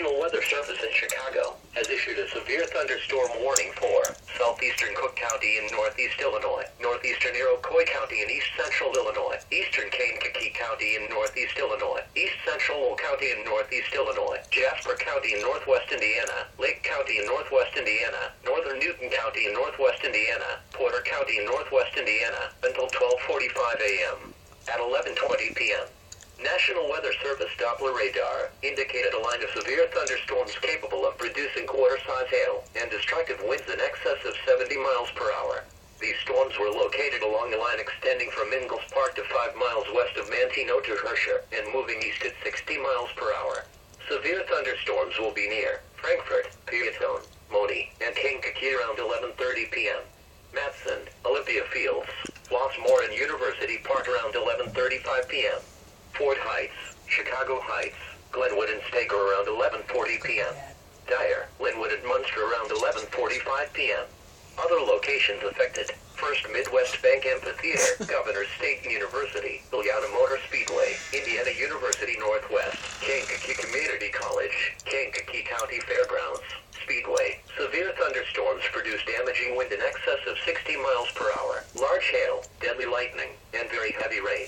National Weather Service in Chicago has issued a severe thunderstorm warning for southeastern Cook County in northeast Illinois, northeastern Iroquois County in east central Illinois, eastern Kankakee County in northeast Illinois, east central Will County in northeast Illinois, Jasper County in northwest Indiana, Lake County in northwest Indiana, northern Newton County in northwest Indiana, Porter County in northwest Indiana, until 12:45 a.m. At 11:20 p.m. National Weather Service Doppler radar indicated a line of severe thunderstorms capable of producing quarter-size hail and destructive winds in excess of 70 miles per hour. These storms were located along the line extending from Ingalls Park to 5 miles west of Manteno to Herscher and moving east at 60 miles per hour. Severe thunderstorms will be near Frankfort, Peatone, Moni, and Kankakee around 11:30 p.m. Matson, Olympia Fields, Flossmoor and University Park around 11:35 p.m. Fort Heights, Chicago Heights, Glenwood and Stager around 11:40 p.m. Dyer, Linwood and Munster around 11:45 p.m. Other locations affected: First Midwest Bank Amphitheater, Governors State University, Ileana Motor Speedway, Indiana University Northwest, Kankakee Community College, Kankakee County Fairgrounds, Speedway. Severe thunderstorms produce damaging wind in excess of 60 miles per hour, large hail, deadly lightning, and very heavy rain.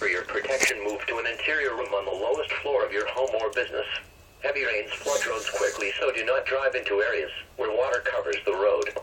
For your protection, move to an interior room on the lowest floor of your home or business. Heavy rains flood roads quickly, so do not drive into areas where water covers the road.